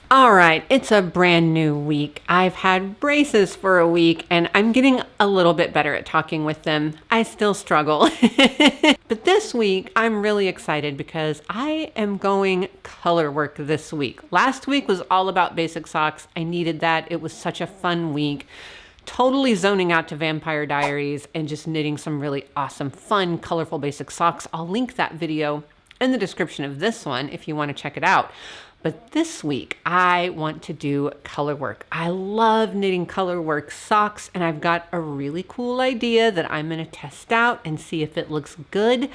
All right, it's a brand new week. I've had braces for a week and I'm getting a little bit better at talking with them. I still struggle. But this week, I'm really excited because I am going color work this week. Last week was all about basic socks. I needed that. It was such a fun week. Totally zoning out to Vampire Diaries and just knitting some really awesome, fun, colorful basic socks. I'll link that video in the description of this one if you want to check it out. But this week, I want to do color work. I love knitting color work socks, and I've got a really cool idea that I'm going to test out and see if it looks good.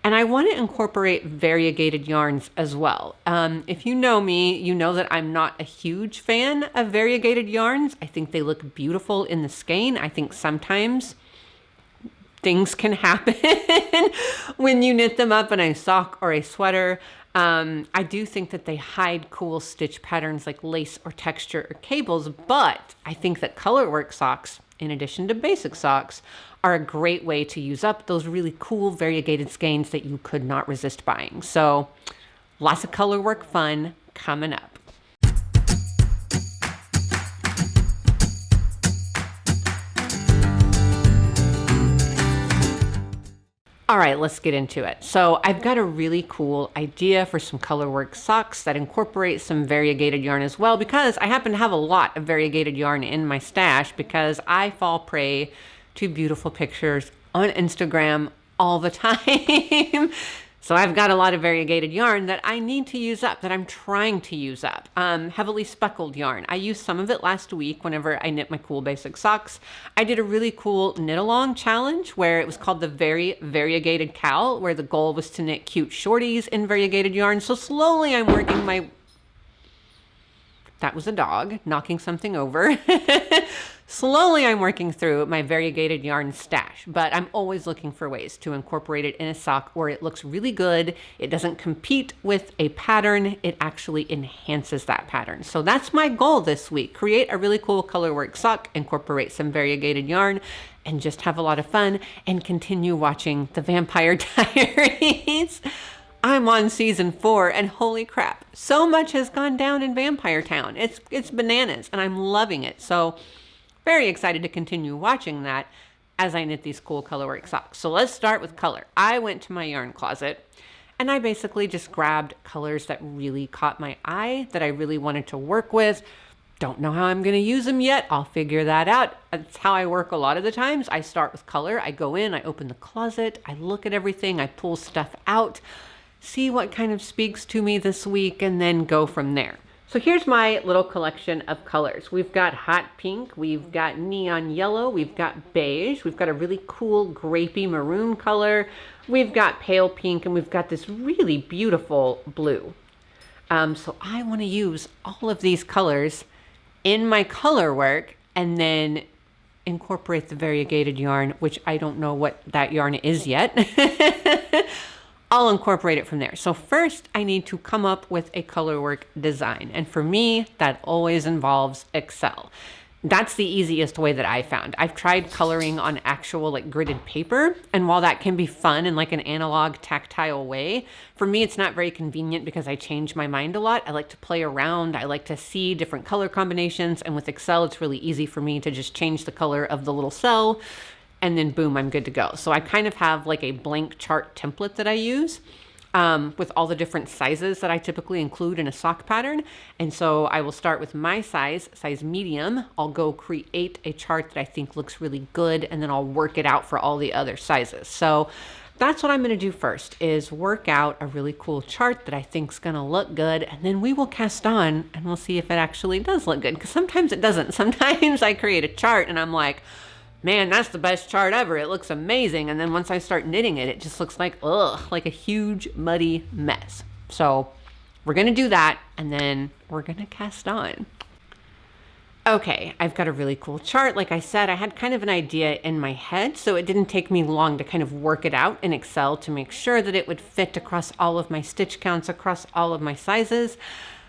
And I want to incorporate variegated yarns as well. If you know me, you know that I'm not a huge fan of variegated yarns. I think they look beautiful in the skein. I think sometimes things can happen when you knit them up in a sock or a sweater. I do think that they hide cool stitch patterns like lace or texture or cables, but I think that colorwork socks, in addition to basic socks, are a great way to use up those really cool variegated skeins that you could not resist buying. So lots of colorwork fun coming up. All right, let's get into it. So I've got a really cool idea for some colorwork socks that incorporate some variegated yarn as well, because I happen to have a lot of variegated yarn in my stash because I fall prey to beautiful pictures on Instagram all the time. So I've got a lot of variegated yarn that I need to use up, that I'm trying to use up. Heavily speckled yarn. I used some of it last week whenever I knit my cool basic socks. I did a really cool knit along challenge where it was called the Very Variegated Cowl, where the goal was to knit cute shorties in variegated yarn. So slowly I'm working my... That was a dog knocking something over. Slowly I'm working through my variegated yarn stash, but I'm always looking for ways to incorporate it in a sock where it looks really good. It doesn't compete with a pattern. It actually enhances that pattern. So that's my goal this week. Create a really cool colorwork sock, incorporate some variegated yarn, and just have a lot of fun and continue watching the Vampire Diaries. I'm on season 4 and holy crap, so much has gone down in Vampire Town. It's bananas and I'm loving it. So very excited to continue watching that as I knit these cool colorwork socks. So let's start with color. I went to my yarn closet and I basically just grabbed colors that really caught my eye, that I really wanted to work with. Don't know how I'm going to use them yet. I'll figure that out. That's how I work a lot of the times. I start with color. I go in, I open the closet, I look at everything, I pull stuff out, see what kind of speaks to me this week, and then go from there. So here's my little collection of colors. We've got hot pink, we've got neon yellow, we've got beige, we've got a really cool grapey maroon color, we've got pale pink, and we've got this really beautiful blue. So I want to use all of these colors in my color work and then incorporate the variegated yarn, which I don't know what that yarn is yet. I'll incorporate it from there. So first I need to come up with a colorwork design. And for me, that always involves Excel. That's the easiest way that I found. I've tried coloring on actual like gridded paper. And while that can be fun in like an analog tactile way, for me, it's not very convenient because I change my mind a lot. I like to play around. I like to see different color combinations. And with Excel, it's really easy for me to just change the color of the little cell and then boom, I'm good to go. So I kind of have like a blank chart template that I use with all the different sizes that I typically include in a sock pattern. And so I will start with my size medium. I'll go create a chart that I think looks really good, and then I'll work it out for all the other sizes. So that's what I'm going to do first, is work out a really cool chart that I think is going to look good, and then we will cast on and we'll see if it actually does look good, because sometimes it doesn't. Sometimes I create a chart and I'm like, man, that's the best chart ever. It looks amazing. And then once I start knitting it, it just looks like, like a huge muddy mess. So we're going to do that and then we're going to cast on. Okay, I've got a really cool chart. Like I said, I had kind of an idea in my head, so it didn't take me long to kind of work it out in Excel to make sure that it would fit across all of my stitch counts, across all of my sizes.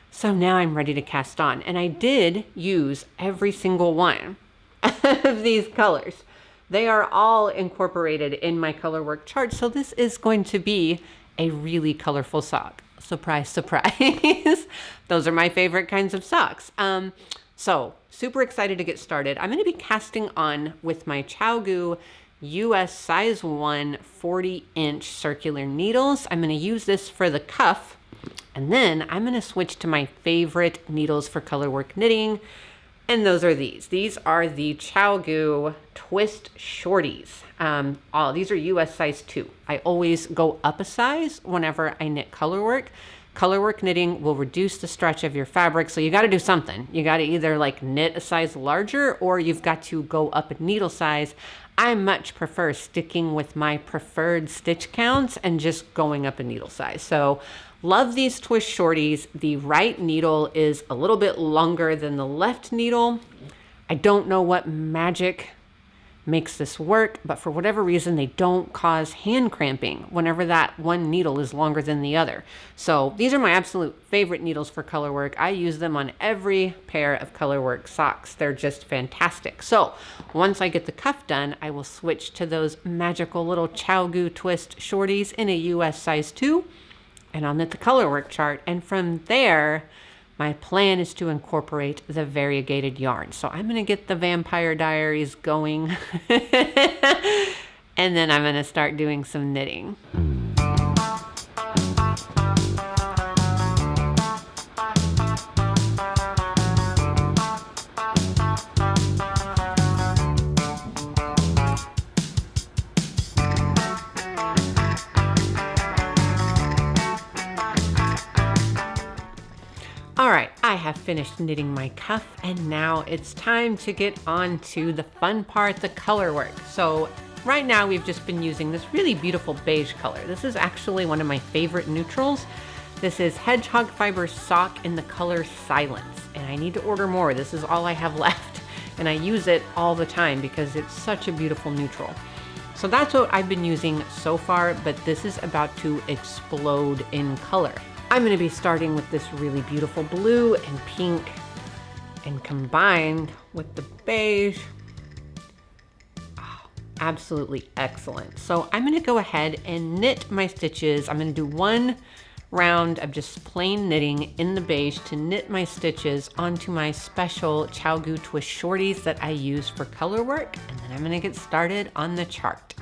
So now I'm ready to cast on. And I did use every single one of these colors. They are all incorporated in my colorwork chart. So this is going to be a really colorful sock. Surprise, surprise. Those are my favorite kinds of socks. So super excited to get started. I'm going to be casting on with my CUTEST US size 1 40-inch circular needles. I'm going to use this for the cuff, and then I'm going to switch to my favorite needles for colorwork knitting, and those are these. These are the CUTEST Twist Shorties. These are US size 2. I always go up a size whenever I knit colorwork. Colorwork knitting will reduce the stretch of your fabric, so you got to do something. You got to either like knit a size larger, or you've got to go up a needle size. I much prefer sticking with my preferred stitch counts and just going up a needle size. So love these Twist Shorties. The right needle is a little bit longer than the left needle. I don't know what magic makes this work, but for whatever reason, they don't cause hand cramping whenever that one needle is longer than the other. So these are my absolute favorite needles for colorwork. I use them on every pair of colorwork socks. They're just fantastic. So once I get the cuff done, I will switch to those magical little CUTEST Twist Shorties in a US size 2, and I'll knit the colorwork chart. And from there, my plan is to incorporate the variegated yarn. So I'm gonna get the Vampire Diaries going and then I'm gonna start doing some knitting. All right, I have finished knitting my cuff, and now it's time to get on to the fun part, the color work. So right now we've just been using this really beautiful beige color. This is actually one of my favorite neutrals. This is Hedgehog Fiber Sock in the color Silence, and I need to order more. This is all I have left, and I use it all the time because it's such a beautiful neutral. So that's what I've been using so far, but this is about to explode in color. I'm going to be starting with this really beautiful blue and pink, and combined with the beige. Oh, absolutely excellent. So I'm going to go ahead and knit my stitches. I'm going to do one round of just plain knitting in the beige to knit my stitches onto my special CUTEST Twist Shorties that I use for color work, and then I'm going to get started on the chart.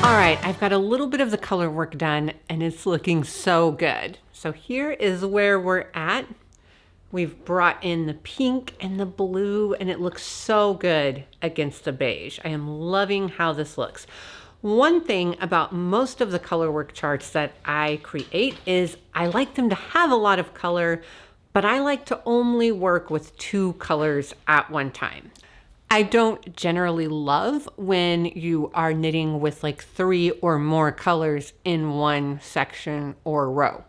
All right, I've got a little bit of the color work done and it's looking so good. So here is where we're at. We've brought in the pink and the blue and it looks so good against the beige. I am loving how this looks. One thing about most of the color work charts that I create is I like them to have a lot of color, but I like to only work with 2 colors at one time. I don't generally love when you are knitting with like 3 or more colors in one section or row.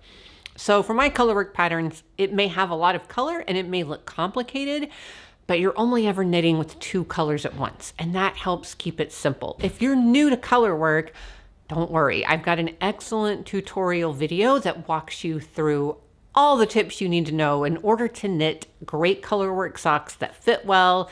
So for my colorwork patterns, it may have a lot of color and it may look complicated, but you're only ever knitting with 2 colors at once, and that helps keep it simple. If you're new to colorwork, don't worry. I've got an excellent tutorial video that walks you through all the tips you need to know in order to knit great colorwork socks that fit well,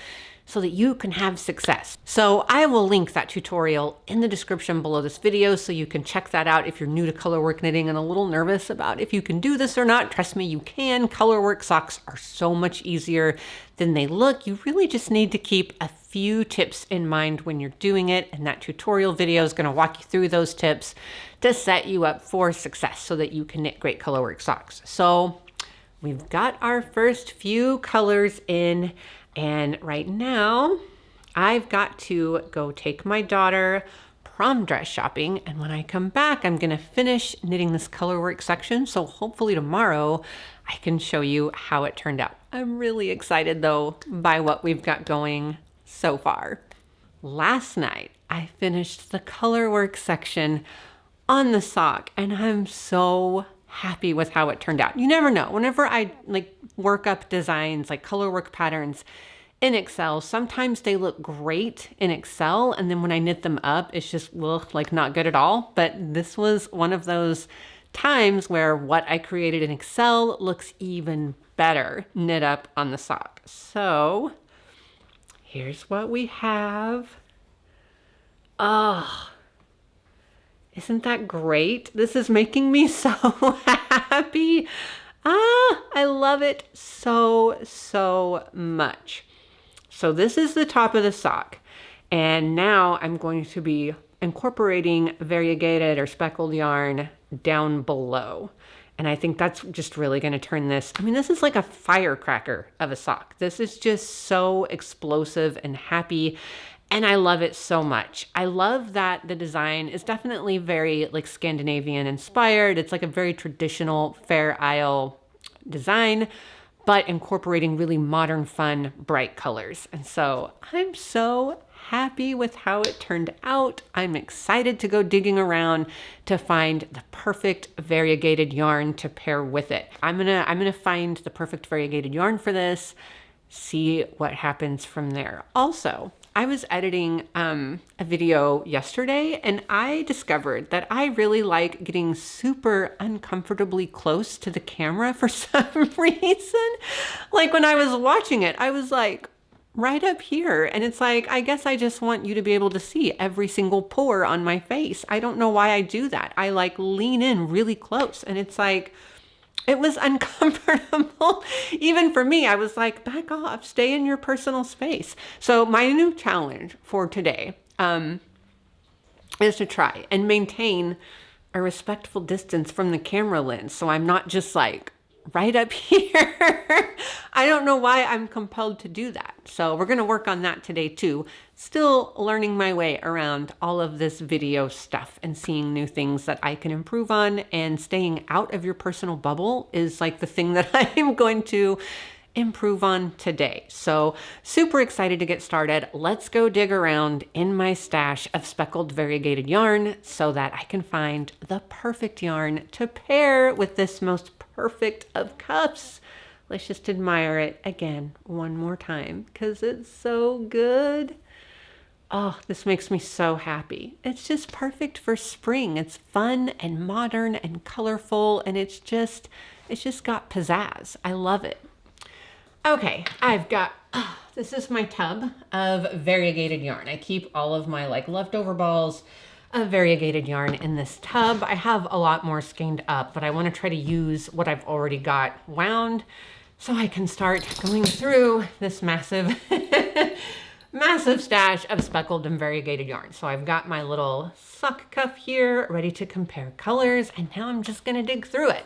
so that you can have success. So I will link that tutorial in the description below this video so you can check that out if you're new to colorwork knitting and a little nervous about if you can do this or not. Trust me, you can. Colorwork socks are so much easier than they look. You really just need to keep a few tips in mind when you're doing it, and that tutorial video is going to walk you through those tips to set you up for success so that you can knit great colorwork socks. So we've got our first few colors in. And right now, I've got to go take my daughter prom dress shopping. And when I come back, I'm gonna finish knitting this colorwork section. So hopefully tomorrow, I can show you how it turned out. I'm really excited though by what we've got going so far. Last night, I finished the colorwork section on the sock, and I'm so happy with how it turned out. You never know. Whenever I work up designs, like colorwork patterns, in Excel. Sometimes they look great in Excel, and then when I knit them up, it's just like not good at all. But this was one of those times where what I created in Excel looks even better knit up on the sock. So here's what we have. Oh, isn't that great? This is making me so happy. I love it so much. So this is the top of the sock. And now I'm going to be incorporating variegated or speckled yarn down below. And I think that's just really going to turn this, I mean, this is like a firecracker of a sock. This is just so explosive and happy. And I love it so much. I love that the design is definitely very like Scandinavian inspired. It's like a very traditional Fair Isle design, but incorporating really modern, fun, bright colors. And so I'm so happy with how it turned out. I'm excited to go digging around to find the perfect variegated yarn to pair with it. I'm gonna find the perfect variegated yarn for this, see what happens from there. Also, I was editing a video yesterday and I discovered that I really like getting super uncomfortably close to the camera for some reason. Like when I was watching it, I was like right up here, and it's like, I guess I just want you to be able to see every single pore on my face. I don't know why I do that. I like lean in really close, and it's like, it was uncomfortable. Even for me, I was like, back off, stay in your personal space. So my new challenge for today is to try and maintain a respectful distance from the camera lens. So I'm not just like right up here. I don't know why I'm compelled to do that. So we're going to work on that today too. Still learning my way around all of this video stuff and seeing new things that I can improve on, and staying out of your personal bubble is like the thing that I am going to improve on today. So super excited to get started. Let's go dig around in my stash of speckled variegated yarn so that I can find the perfect yarn to pair with this most perfect of cuffs. Let's just admire it again one more time because it's so good. Oh, this makes me so happy. It's just perfect for spring. It's fun and modern and colorful, and it's just got pizzazz. I love it. Okay, I've got, this is my tub of variegated yarn. I keep all of my like leftover balls of variegated yarn in this tub. I have a lot more skeined up, but I want to try to use what I've already got wound so I can start going through this massive, massive stash of speckled and variegated yarn. So I've got my little sock cuff here ready to compare colors, and now I'm just going to dig through it.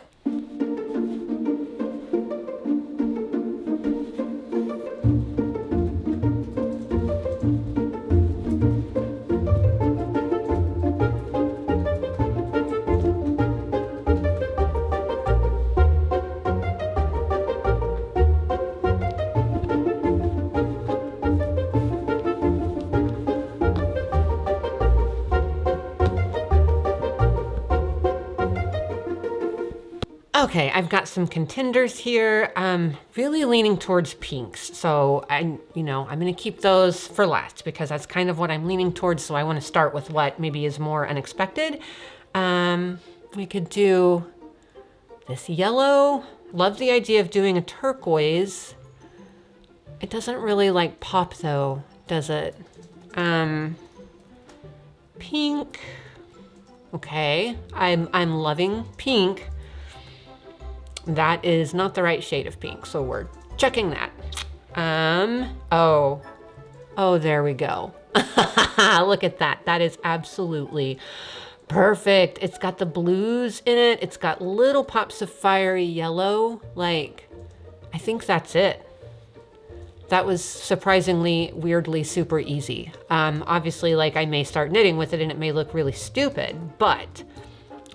Okay, I've got some contenders here. Really leaning towards pinks. So I'm gonna keep those for last because that's kind of what I'm leaning towards. So I want to start with what maybe is more unexpected. We could do this yellow. Love the idea of doing a turquoise. It doesn't really like pop though, does it? Pink. Okay, I'm loving pink. That is not the right shade of pink, so we're checking that. Oh, there we go. Look at that. That is absolutely perfect. It's got the blues in it. It's got little pops of fiery yellow. Like, I think that's it. That was surprisingly, weirdly super easy. Obviously, like I may start knitting with it and it may look really stupid, but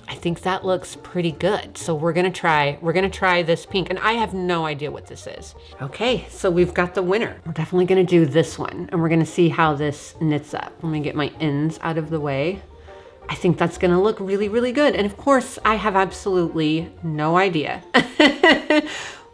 I think that looks pretty good. So we're gonna try this pink, and I have no idea what this is. Okay, so we've got the winner. We're definitely gonna do this one, and we're gonna see how this knits up. Let me get my ends out of the way. I think that's gonna look really, really good. And of course, I have absolutely no idea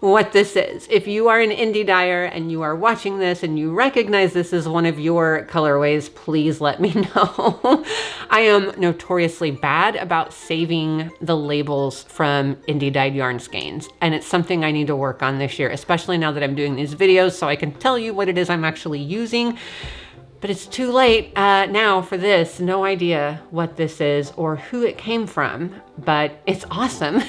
what this is. If you are an indie dyer and you are watching this and you recognize this as one of your colorways, please let me know. I am notoriously bad about saving the labels from indie dyed yarn skeins, and it's something I need to work on this year, especially now that I'm doing these videos so I can tell you what it is I'm actually using. But it's too late now for this. No idea what this is or who it came from, but it's awesome.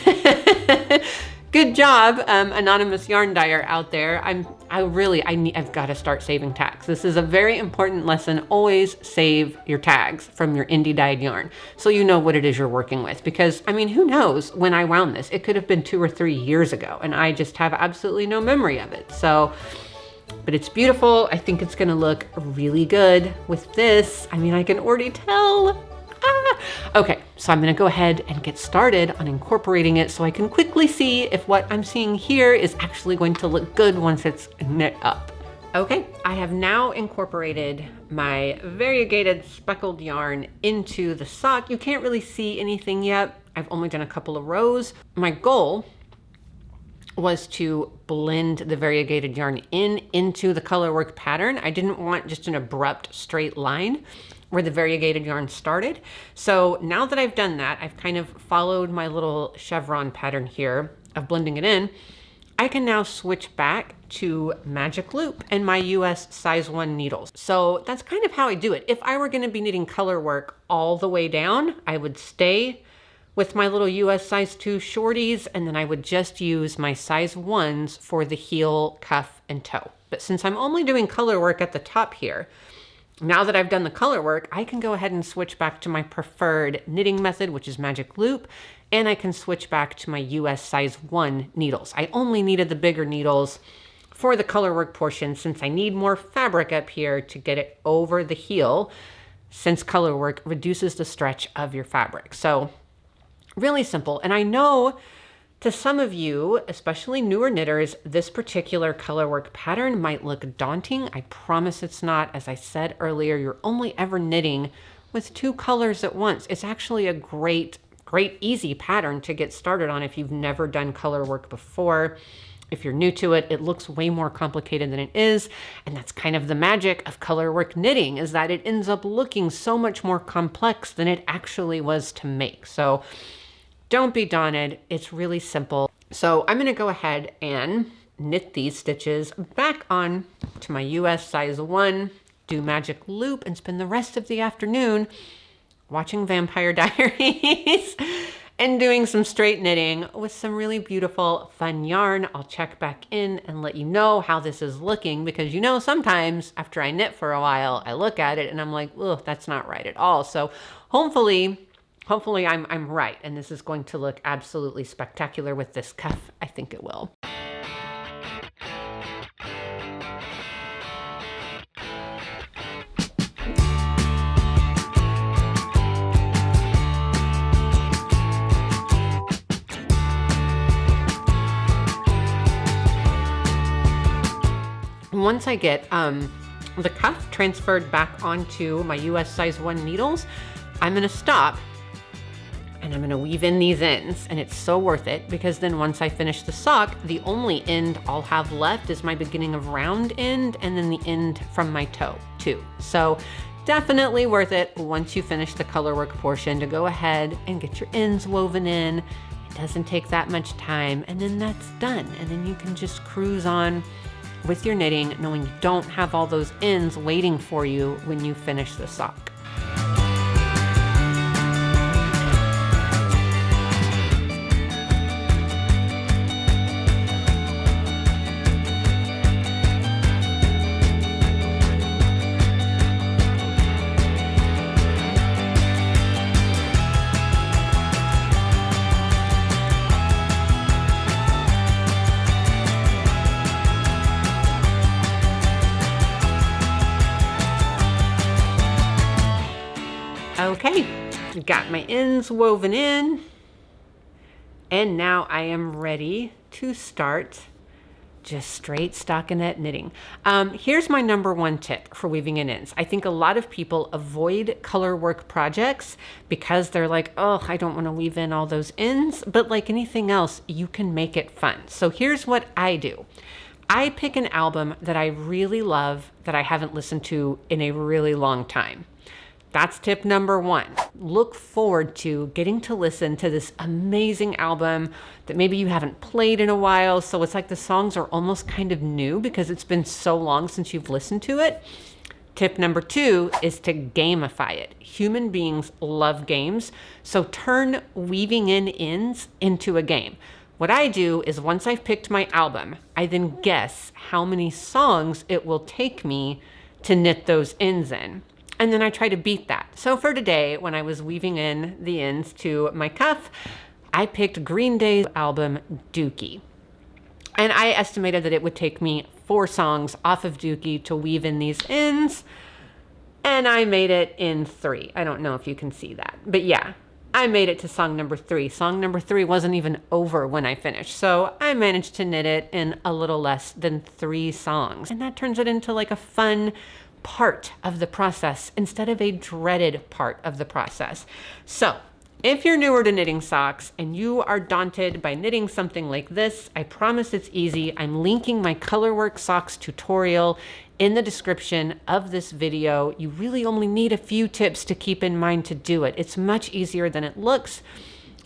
Good job, anonymous yarn dyer out there. I've got to start saving tags. This is a very important lesson. Always save your tags from your indie dyed yarn so you know what it is you're working with. Because, I mean, who knows when I wound this? It could have been 2 or 3 years ago, and I just have absolutely no memory of it. So, but it's beautiful. I think it's gonna look really good with this. I mean, I can already tell. Okay, so I'm gonna go ahead and get started on incorporating it so I can quickly see if what I'm seeing here is actually going to look good once it's knit up. Okay, I have now incorporated my variegated speckled yarn into the sock. You can't really see anything yet. I've only done a couple of rows. My goal was to blend the variegated yarn into the colorwork pattern. I didn't want just an abrupt straight line where the variegated yarn started. So now that I've done that, I've kind of followed my little chevron pattern here of blending it in. I can now switch back to magic loop and my US size 1 needles. So that's kind of how I do it. If I were gonna be knitting colorwork all the way down, I would stay with my little US size 2 shorties, and then I would just use my size 1s for the heel, cuff, and toe. But since I'm only doing color work at the top here, now that I've done the color work, I can go ahead and switch back to my preferred knitting method, which is magic loop, and I can switch back to my US size 1 needles. I only needed the bigger needles for the color work portion since I need more fabric up here to get it over the heel, since color work reduces the stretch of your fabric. So really simple. And I know to some of you, especially newer knitters, this particular colorwork pattern might look daunting. I promise it's not. As I said earlier, you're only ever knitting with 2 colors at once. It's actually a great, easy pattern to get started on if you've never done colorwork before. If you're new to it, it looks way more complicated than it is. And that's kind of the magic of colorwork knitting, is that it ends up looking so much more complex than it actually was to make. So don't be daunted, it's really simple. So I'm gonna go ahead and knit these stitches back on to my US size 1, do magic loop, and spend the rest of the afternoon watching Vampire Diaries and doing some straight knitting with some really beautiful, fun yarn. I'll check back in and let you know how this is looking, because you know, sometimes after I knit for a while, I look at it and I'm like, oh, that's not right at all. So hopefully I'm right, and this is going to look absolutely spectacular with this cuff. I think it will. Once I get the cuff transferred back onto my US size 1 needles, I'm gonna stop and I'm gonna weave in these ends, and it's so worth it, because then once I finish the sock, the only end I'll have left is my beginning of round end and then the end from my toe too. So definitely worth it once you finish the colorwork portion to go ahead and get your ends woven in. It doesn't take that much time, and then that's done. And then you can just cruise on with your knitting, knowing you don't have all those ends waiting for you when you finish the sock. Okay, got my ends woven in, and now I am ready to start just straight stockinette knitting. Here's my number one tip for weaving in ends. I think a lot of people avoid color work projects because they're like, oh, I don't want to weave in all those ends. But like anything else, you can make it fun. So here's what I do. I pick an album that I really love that I haven't listened to in a really long time. That's tip number one. Look forward to getting to listen to this amazing album that maybe you haven't played in a while. So it's like the songs are almost kind of new because it's been so long since you've listened to it. Tip number two is to gamify it. Human beings love games. So turn weaving in ends into a game. What I do is once I've picked my album, I then guess how many songs it will take me to knit those ends in. And then I try to beat that. So for today, when I was weaving in the ends to my cuff, I picked Green Day's album, Dookie. And I estimated that it would take me 4 songs off of Dookie to weave in these ends. And I made it in 3. I don't know if you can see that. But yeah, I made it to song number 3. Song number 3 wasn't even over when I finished. So I managed to knit it in a little less than 3 songs. And that turns it into like a fun part of the process instead of a dreaded part of the process. So if you're newer to knitting socks and you are daunted by knitting something like this, I promise it's easy. I'm linking my Colorwork socks tutorial in the description of this video. You really only need a few tips to keep in mind to do it. It's much easier than it looks.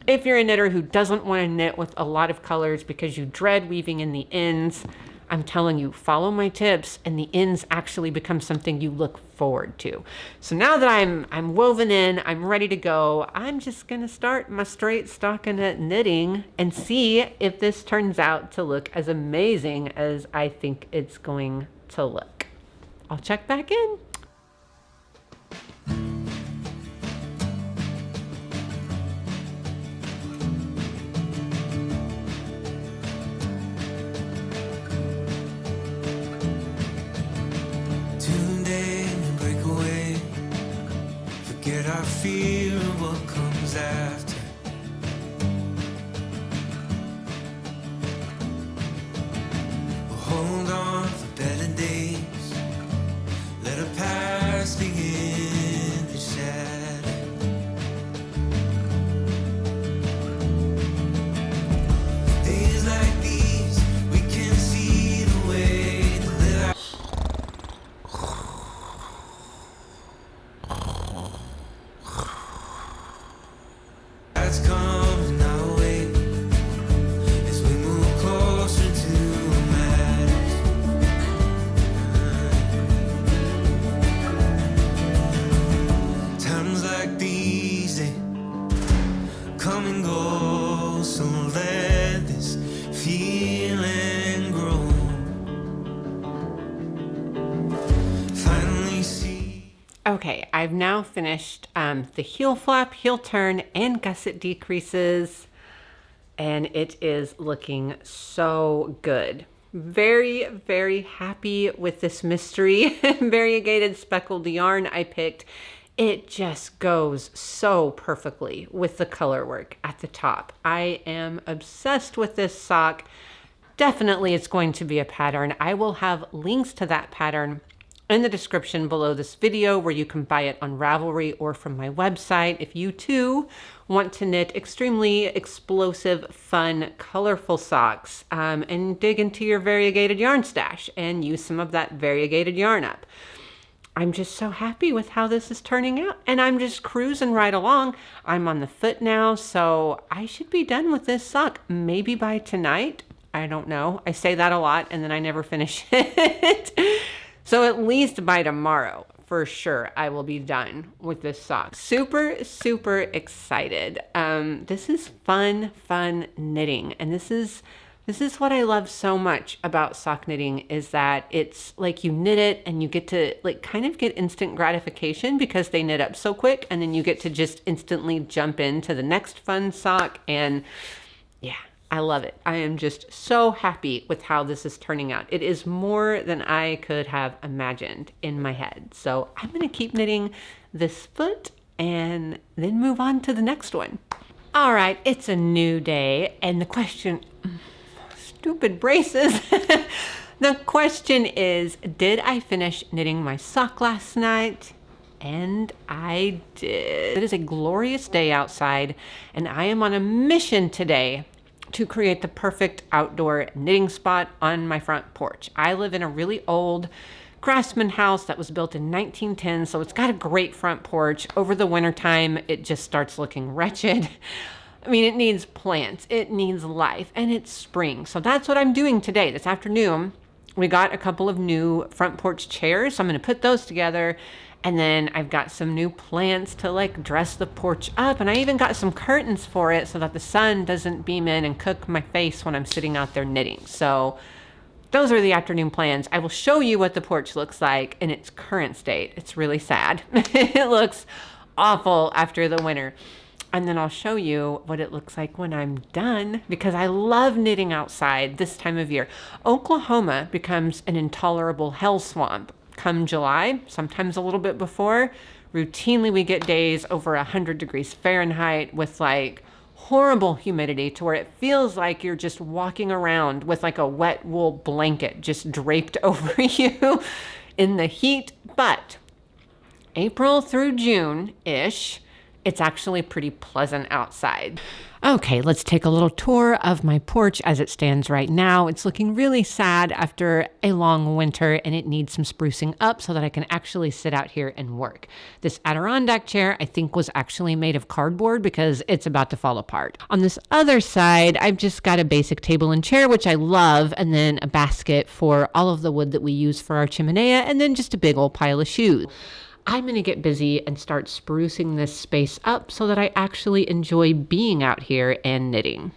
If you're a knitter who doesn't want to knit with a lot of colors because you dread weaving in the ends, I'm telling you, follow my tips and the ends actually become something you look forward to. So now that I'm woven in, I'm ready to go, I'm just gonna start my straight stockinette knitting and see if this turns out to look as amazing as I think it's going to look. I'll check back in. I feel what comes after. We'll hold on for better days. Let our past begin to shatter. Days like these, we can see the way to live. That's coming our way as we move closer to madness. Times like these, they come and go, so let this feeling grow. Finally see. Okay, I've now finished the heel flap, heel turn, and gusset decreases, and it is looking so good. Very, very happy with this mystery variegated speckled yarn I picked. It just goes so perfectly with the color work at the top. I am obsessed with this sock. Definitely it's going to be a pattern. I will have links to that pattern in the description below this video where you can buy it on Ravelry or from my website if you too want to knit extremely explosive, fun, colorful socks and dig into your variegated yarn stash and use some of that variegated yarn up. I'm just so happy with how this is turning out and I'm just cruising right along. I'm on the foot now, so I should be done with this sock maybe by tonight. I don't know. I say that a lot and then I never finish it. So at least by tomorrow, for sure, I will be done with this sock. Super, super excited. This is fun knitting. And this is what I love so much about sock knitting is that it's like you knit it and you get to like kind of get instant gratification because they knit up so quick. And then you get to just instantly jump into the next fun sock. And yeah. I love it. I am just so happy with how this is turning out. It is more than I could have imagined in my head. So I'm going to keep knitting this foot and then move on to the next one. All right, it's a new day. And the question, stupid braces. The question is, did I finish knitting my sock last night? And I did. It is a glorious day outside, and I am on a mission today to create the perfect outdoor knitting spot on my front porch. I live in a really old craftsman house that was built in 1910, so it's got a great front porch. Over the wintertime, it just starts looking wretched. I mean, it needs plants, it needs life, and it's spring. So that's what I'm doing today. This afternoon, we got a couple of new front porch chairs, so I'm gonna put those together. And then I've got some new plants to like dress the porch up. And I even got some curtains for it so that the sun doesn't beam in and cook my face when I'm sitting out there knitting. So those are the afternoon plans. I will show you what the porch looks like in its current state. It's really sad. It looks awful after the winter. And then I'll show you what it looks like when I'm done, because I love knitting outside this time of year. Oklahoma becomes an intolerable hell swamp come July, sometimes a little bit before. Routinely we get days over 100 degrees Fahrenheit with like horrible humidity to where it feels like you're just walking around with like a wet wool blanket just draped over you in the heat. But April through June-ish, it's actually pretty pleasant outside. Okay, let's take a little tour of my porch as it stands right now. It's looking really sad after a long winter, and it needs some sprucing up so that I can actually sit out here and work. This Adirondack chair, I think, was actually made of cardboard because it's about to fall apart. On this other side, I've just got a basic table and chair, which I love, and then a basket for all of the wood that we use for our chimenea, and then just a big old pile of shoes. I'm going to get busy and start sprucing this space up so that I actually enjoy being out here and knitting.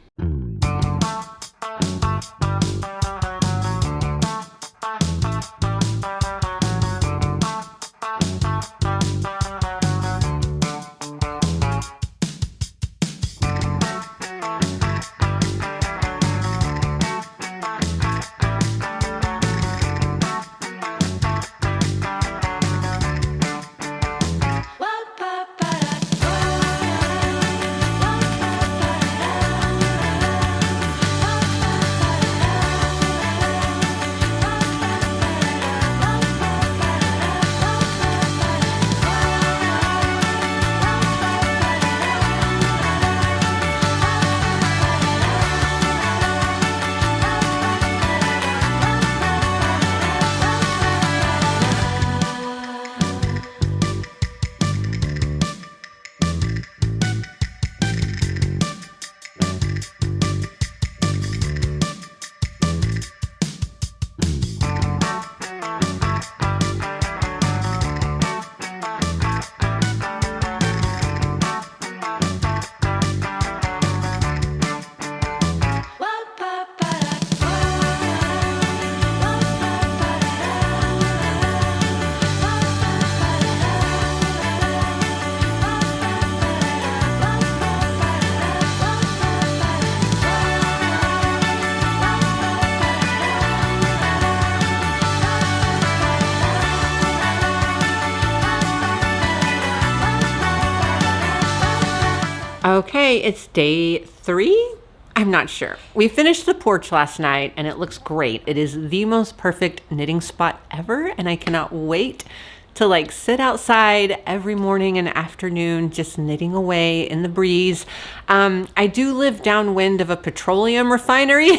Okay, it's day 3. I'm not sure. We finished the porch last night and it looks great. It is the most perfect knitting spot ever, and I cannot wait to like sit outside every morning and afternoon just knitting away in the breeze. I do live downwind of a petroleum refinery.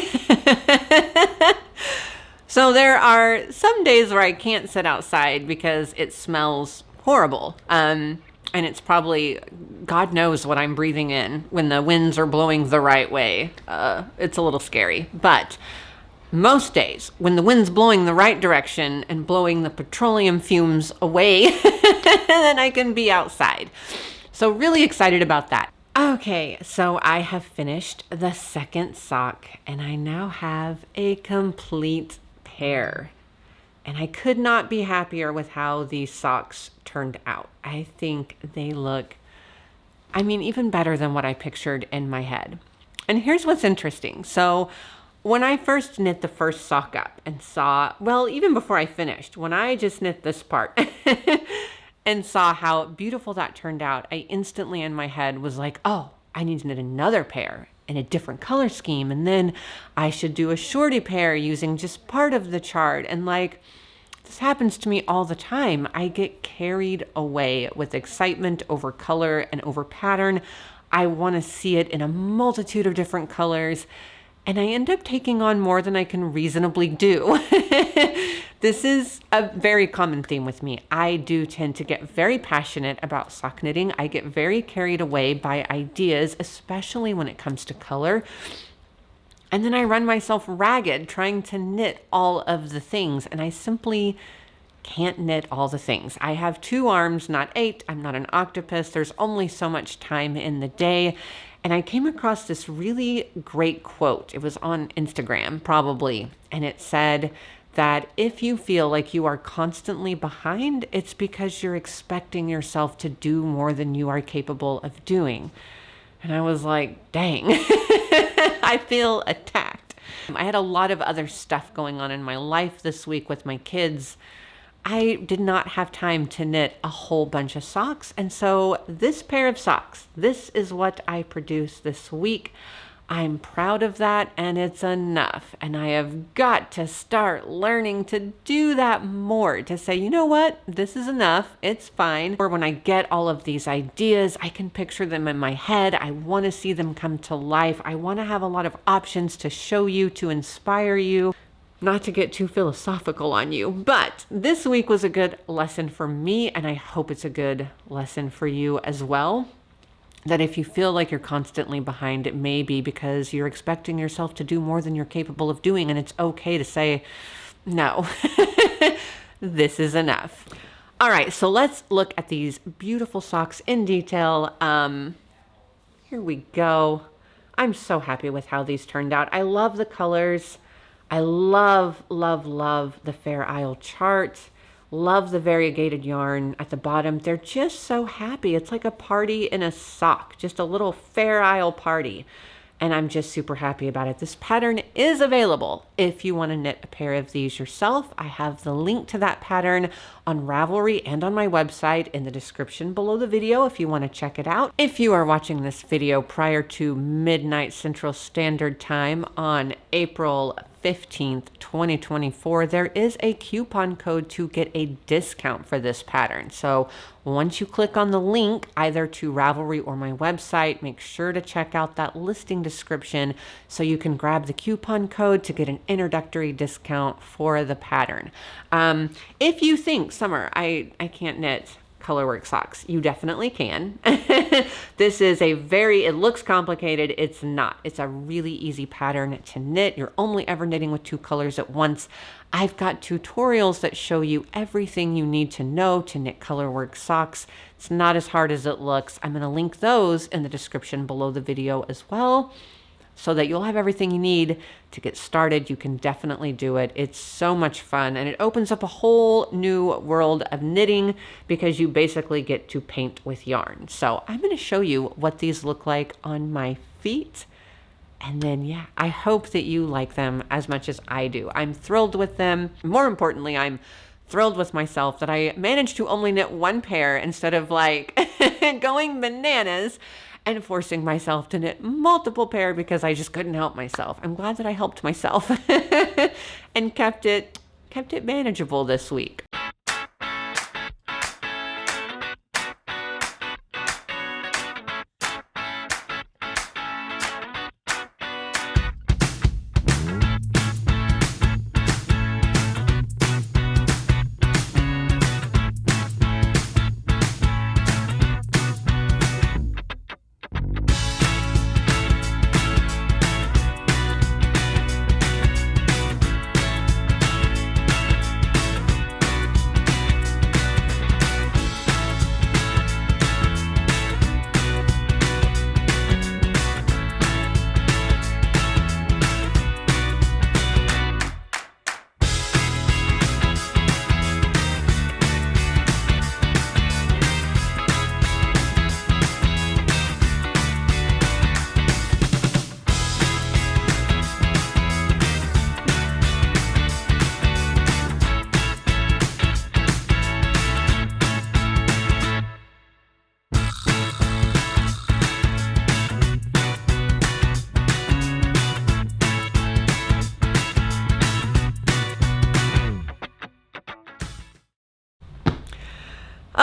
So there are some days where I can't sit outside because it smells horrible. And it's probably, God knows what I'm breathing in when the winds are blowing the right way. It's a little scary. But most days, when the wind's blowing the right direction and blowing the petroleum fumes away, then I can be outside. So really excited about that. Okay, so I have finished the second sock, and I now have a complete pair. And I could not be happier with how these socks turned out. I think they look, even better than what I pictured in my head. And here's what's interesting. So when I first knit the first sock up and saw, well, even before I finished, when I just knit this part and saw how beautiful that turned out, I instantly in my head was like, oh, I need to knit another pair in a different color scheme. And then I should do a shorty pair using just part of the chart. And like, this happens to me all the time. I get carried away with excitement over color and over pattern. I want to see it in a multitude of different colors, and I end up taking on more than I can reasonably do. This is a very common theme with me. I do tend to get very passionate about sock knitting. I get very carried away by ideas, especially when it comes to color. And then I run myself ragged trying to knit all of the things, and I simply can't knit all the things. I have 2 arms, not 8. I'm not an octopus. There's only so much time in the day. And I came across this really great quote. It was on Instagram, probably. And it said that if you feel like you are constantly behind, it's because you're expecting yourself to do more than you are capable of doing. And I was like, dang, I feel attacked. I had a lot of other stuff going on in my life this week with my kids. I did not have time to knit a whole bunch of socks. And so this pair of socks, this is what I produced this week. I'm proud of that, and it's enough. And I have got to start learning to do that more, to say, you know what, this is enough, it's fine. Or when I get all of these ideas, I can picture them in my head. I want to see them come to life. I want to have a lot of options to show you, to inspire you. Not to get too philosophical on you, but this week was a good lesson for me, and I hope it's a good lesson for you as well. That if you feel like you're constantly behind, it may be because you're expecting yourself to do more than you're capable of doing, and it's okay to say, no, this is enough. All right, so let's look at these beautiful socks in detail. Here we go. I'm so happy with how these turned out. I love the colors. I love, love, love the Fair Isle chart. Love the variegated yarn at the bottom. They're just so happy. It's like a party in a sock, just a little Fair Isle party. And I'm just super happy about it. This pattern is available if you want to knit a pair of these yourself. I have the link to that pattern on Ravelry and on my website in the description below the video if you want to check it out. If you are watching this video prior to midnight Central Standard Time on April 15th, 2024, there is a coupon code to get a discount for this pattern. So once you click on the link, either to Ravelry or my website, make sure to check out that listing description so you can grab the coupon code to get an introductory discount for the pattern. If you think, Summer, I can't knit Colorwork socks, you definitely can. This is it looks complicated. It's not. It's a really easy pattern to knit. You're only ever knitting with 2 colors at once. I've got tutorials that show you everything you need to know to knit Colorwork socks. It's not as hard as it looks. I'm going to link those in the description below the video as well, so that you'll have everything you need to get started. You can definitely do it. It's so much fun, and it opens up a whole new world of knitting because you basically get to paint with yarn. So I'm going to show you what these look like on my feet. And then, yeah, I hope that you like them as much as I do. I'm thrilled with them. More importantly, I'm thrilled with myself that I managed to only knit 1 pair instead of like going bananas and forcing myself to knit multiple pair because I just couldn't help myself. I'm glad that I helped myself and kept it manageable this week.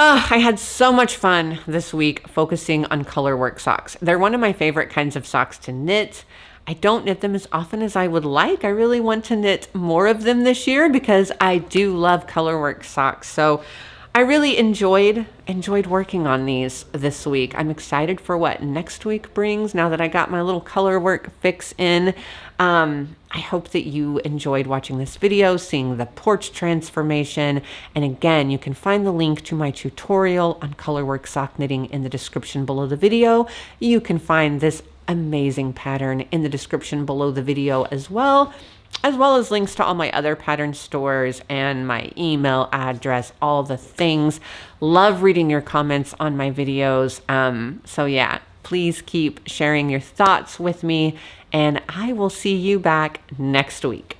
I had so much fun this week focusing on Colorwork socks. They're one of my favorite kinds of socks to knit. I don't knit them as often as I would like. I really want to knit more of them this year because I do love Colorwork socks. So I really enjoyed working on these this week. I'm excited for what next week brings now that I got my little Colorwork fix in. I hope that you enjoyed watching this video, seeing the porch transformation. And again, you can find the link to my tutorial on Colorwork sock knitting in the description below the video. You can find this amazing pattern in the description below the video as well as links to all my other pattern stores and my email address, all the things. Love reading your comments on my videos. So yeah, please keep sharing your thoughts with me, and I will see you back next week.